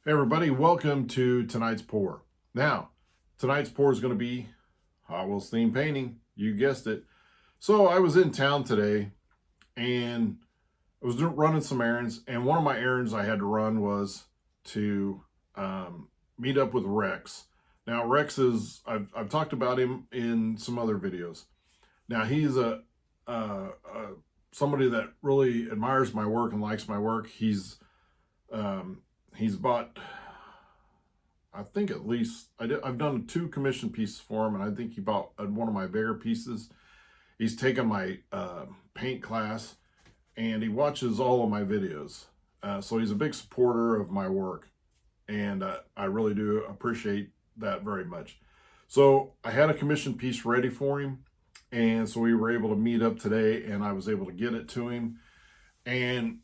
Hey everybody, welcome to tonight's pour. Now, tonight's pour is going to be Hot Wheels themed painting. You guessed it. So I was in town today and I was running some errands, and one of my errands I had to run was to meet up with Rex. Now Rex is, I've talked about him in some other videos. Now he's a somebody that really admires my work and likes my work. He's bought, I think at least, I've done 2 commission pieces for him, and I think he bought one of my bigger pieces. He's taken my paint class, and he watches all of my videos. So he's a big supporter of my work, and I really do appreciate that very much. So I had a commission piece ready for him, and so we were able to meet up today, and I was able to get it to him. And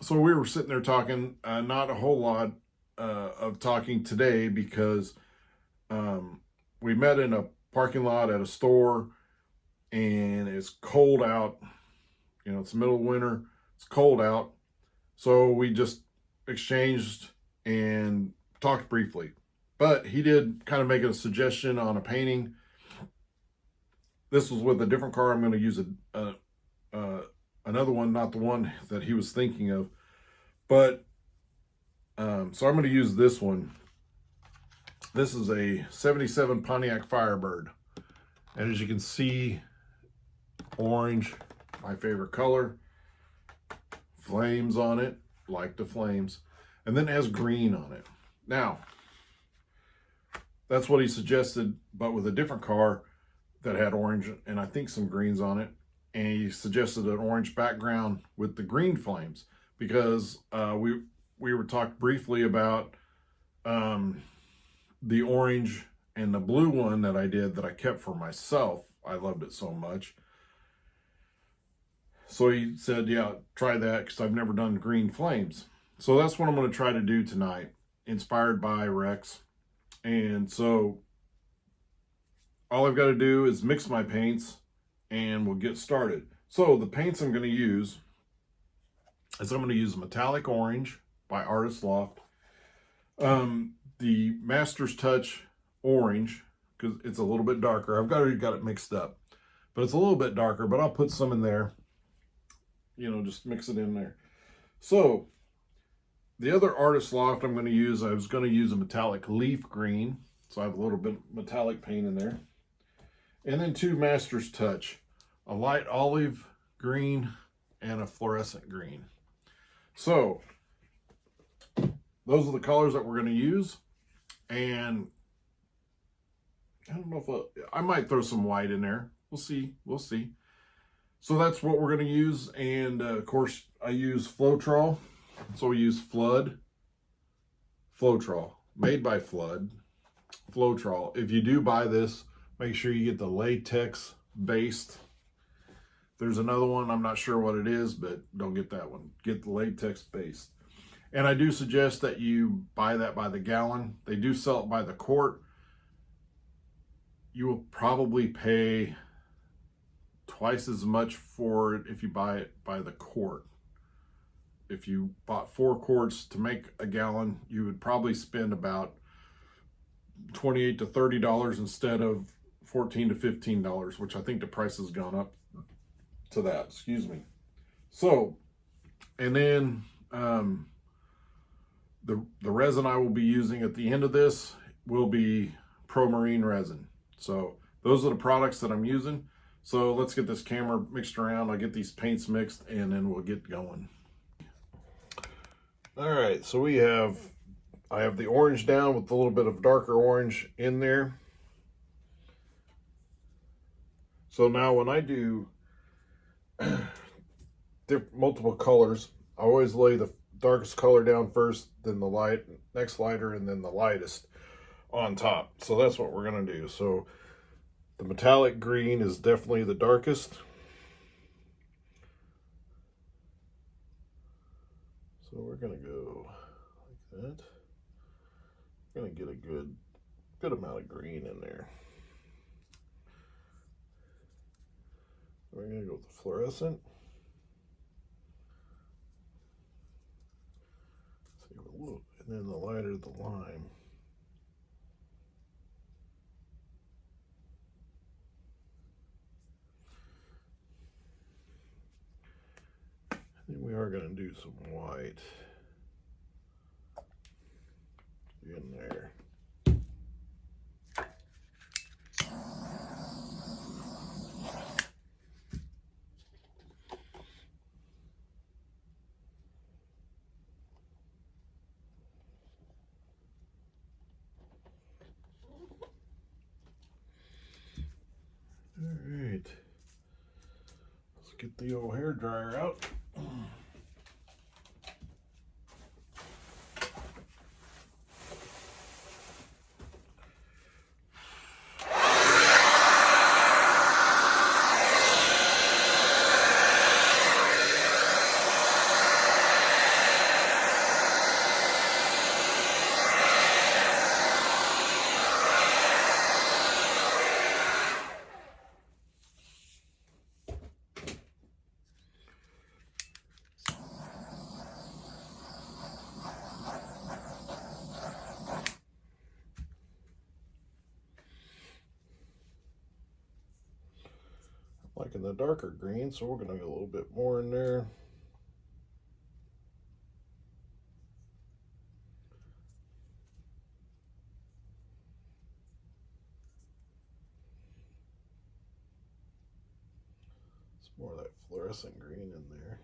so we were sitting there talking, not a whole lot of talking today because we met in a parking lot at a store, and it's cold out. You know, it's the middle of winter. It's cold out. So we just exchanged and talked briefly. But he did kind of make a suggestion on a painting. This was with a different car. I'm going to use another one, not the one that he was thinking of. But so I'm going to use this one. This is a 77 Pontiac Firebird. And as you can see, orange, my favorite color. Flames on it, like the flames. And then it has green on it. Now, that's what he suggested, but with a different car that had orange and I think some greens on it. And he suggested an orange background with the green flames, because we were talked briefly about the orange and the blue one that I did that I kept for myself. I loved it so much. So he said, yeah, try that, because I've never done green flames. So that's what I'm going to try to do tonight, inspired by Rex. And so all I've got to do is mix my paints and we'll get started. So the paints I'm going to use is I'm going to use Metallic Orange by Artist Loft. The Master's Touch Orange, because it's a little bit darker. I've already got it mixed up, but it's a little bit darker, but I'll put some in there. You know, just mix it in there. So the other Artist Loft I'm going to use, I was going to use a metallic leaf green. So I have a little bit of metallic paint in there. And then 2 Master's Touch, a light olive green and a fluorescent green. So those are the colors that we're going to use. And I don't know if I might throw some white in there. We'll see. We'll see. So that's what we're going to use. And of course, I use Floetrol. So we use Floetrol, made by Floetrol. If you do buy this, make sure you get the latex based. There's another one, I'm not sure what it is, but don't get that one. Get the latex based. And I do suggest that you buy that by the gallon. They do sell it by the quart. You will probably pay twice as much for it if you buy it by the quart. If you bought 4 quarts to make a gallon, you would probably spend about $28 to $30 instead of $14 to $15, which I think the price has gone up to that, excuse me. So, and then the resin I will be using at the end of this will be Pro Marine resin. So those are the products that I'm using. So let's get this camera mixed around. I'll get these paints mixed and then we'll get going. All right, so I have the orange down with a little bit of darker orange in there. So now when I do multiple colors, I always lay the darkest color down first, then the next lighter, and then the lightest on top. So that's what we're gonna do. So the metallic green is definitely the darkest. So we're gonna go like that. We're gonna get a good amount of green in there. We're gonna go with the fluorescent. See, And then the lighter the lime. I think we are going to do some white in there. Alright, let's get the old hair dryer out. Liking the darker green, so we're going to get a little bit more in there. It's more of that fluorescent green in there.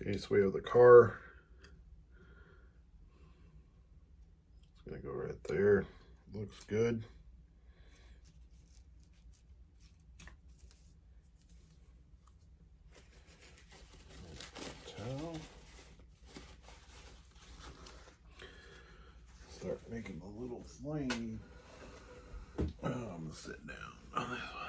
Okay, so we have the car. It's going to go right there. Looks good. Towel. Start making a little flame. Oh, I'm going to sit down on this one.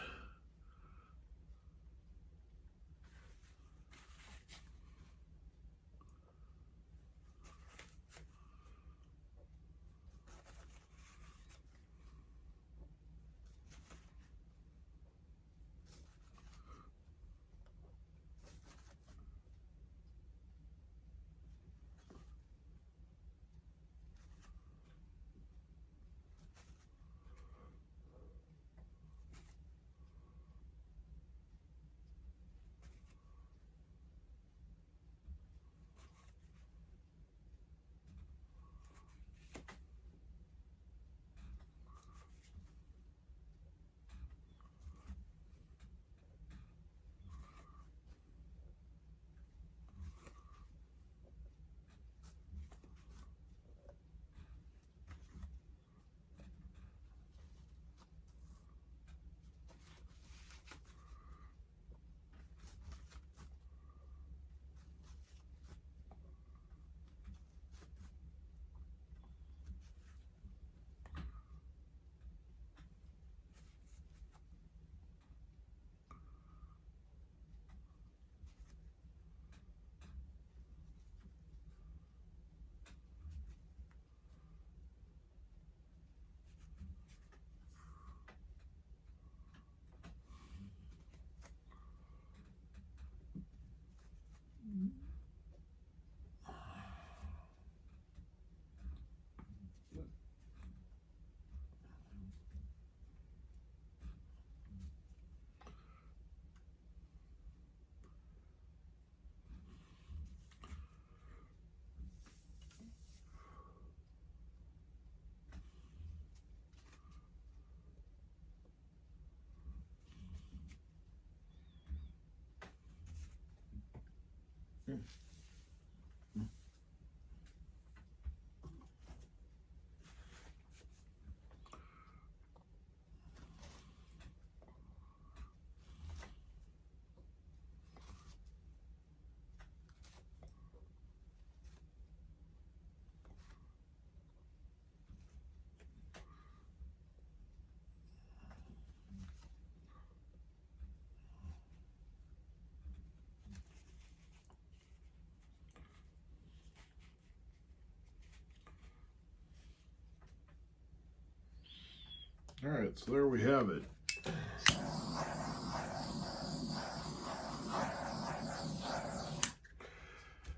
All right, so there we have it.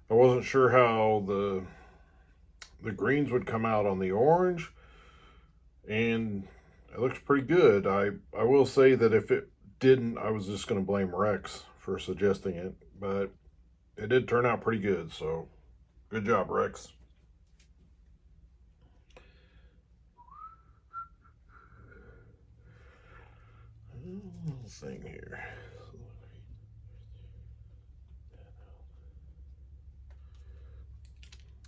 I wasn't sure how the greens would come out on the orange, and it looks pretty good. I will say that if it didn't, I was just going to blame Rex for suggesting it, but it did turn out pretty good, so good job, Rex. Little thing here.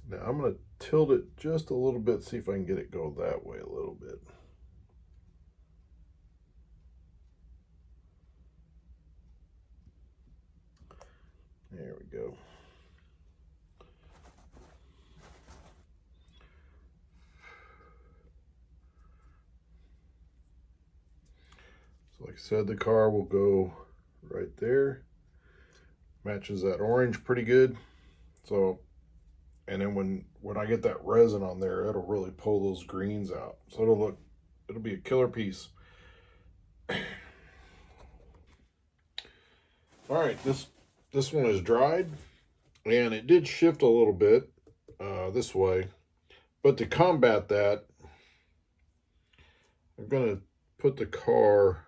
Now I'm going to tilt it just a little bit, see if I can get it go that way a little bit. There we go. So like I said, the car will go right there. Matches that orange pretty good. So, and then when I get that resin on there, it'll really pull those greens out. So it'll be a killer piece. All right, this one is dried, and it did shift a little bit this way, but to combat that, I'm gonna put the car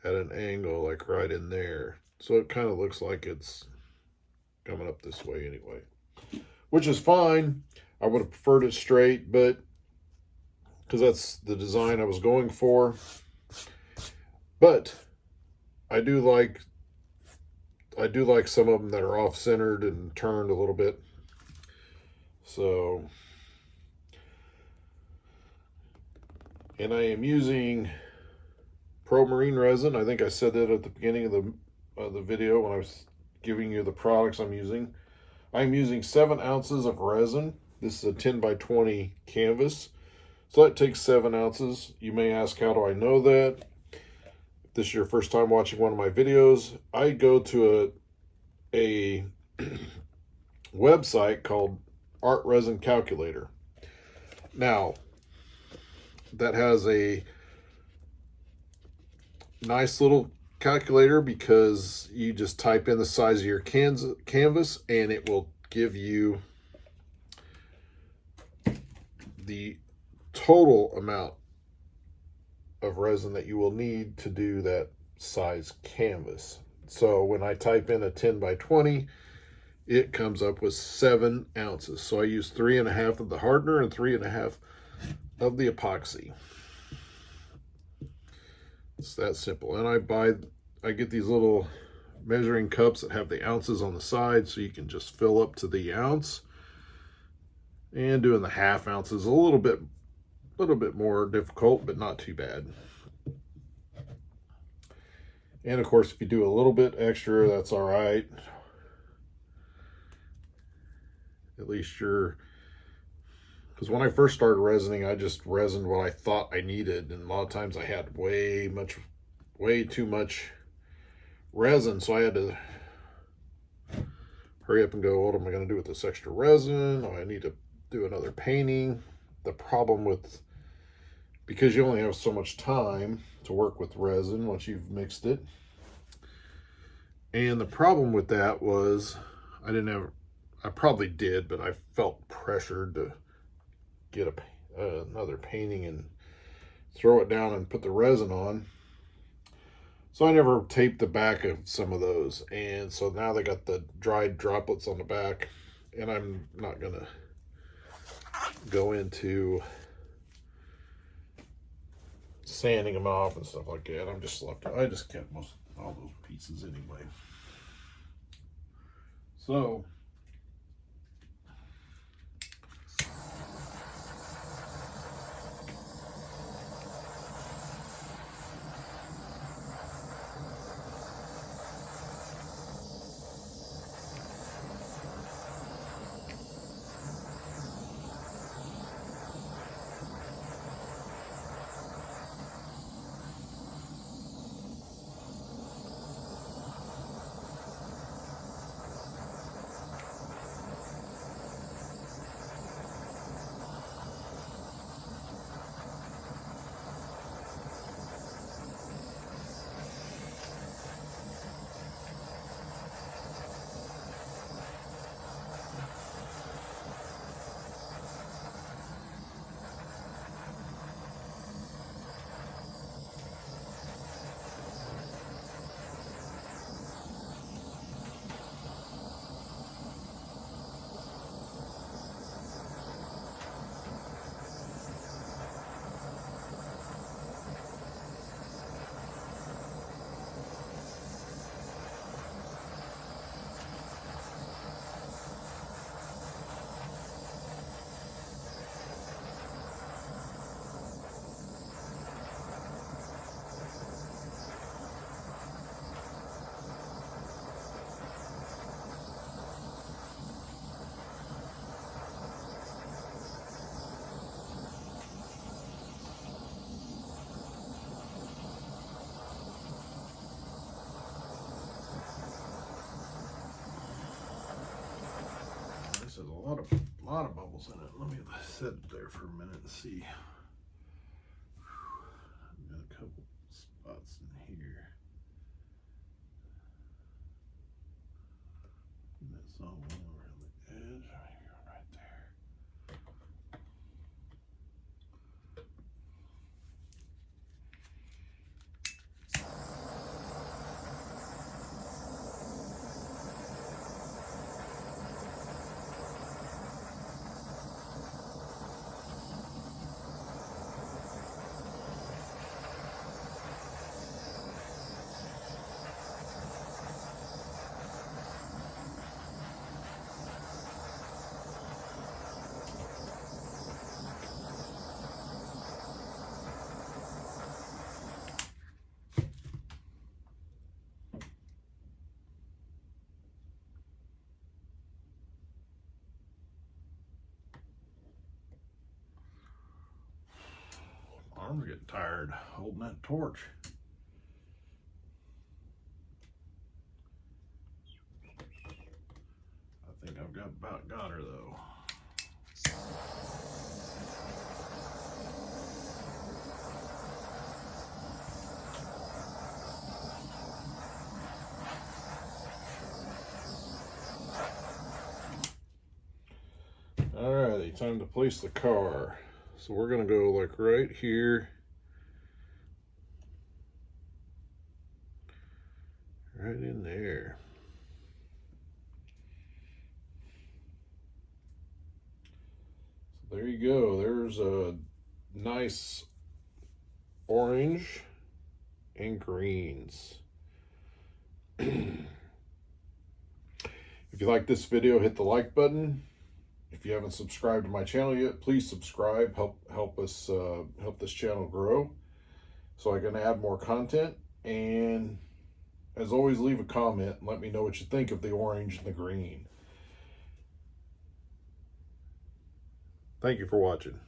at an angle like right in there, so it kind of looks like it's coming up this way anyway, which is fine. I would have preferred it straight, but because that's the design I was going for. But I do like some of them that are off-centered and turned a little bit. So, and I am using Pro Marine resin. I think I said that at the beginning of the video when I was giving you the products I'm using. I'm using 7 ounces of resin. This is a 10 by 20 canvas. So that takes 7 ounces. You may ask, how do I know that? If this is your first time watching one of my videos, I go to a website called Art Resin Calculator. Now, that has a nice little calculator because you just type in the size of your canvas and it will give you the total amount of resin that you will need to do that size canvas. So when I type in a 10 by 20, it comes up with 7 ounces. So I use 3.5 of the hardener and 3.5 of the epoxy. It's that simple. And I get these little measuring cups that have the ounces on the side, so you can just fill up to the ounce. And doing the half ounce is a little bit more difficult, but not too bad. And of course, if you do a little bit extra, that's all right. At least because when I first started resining, I just resined what I thought I needed, and a lot of times I had way too much resin, so I had to hurry up and go, what am I going to do with this extra resin? Oh, I need to do another painting. The problem because you only have so much time to work with resin once you've mixed it, and the problem with that was I probably did, but I felt pressured to get another painting and throw it down and put the resin on. So I never taped the back of some of those. And so now they got the dried droplets on the back, and I'm not gonna go into sanding them off and stuff like that. I just kept all those pieces anyway. So this has a lot of bubbles in it. Let me sit it there for a minute and see. I've got a couple spots in here. And that's all one around the edge, right there. Arms getting tired holding that torch. I think I've got her though. Alrighty, time to place the car. So we're gonna go like right here. Right in there. So there you go. There's a nice orange and greens. If you like this video, hit the like button. If you haven't subscribed to my channel yet, please subscribe. Help this channel grow so I can add more content. And as always, leave a comment and let me know what you think of the orange and the green. Thank you for watching.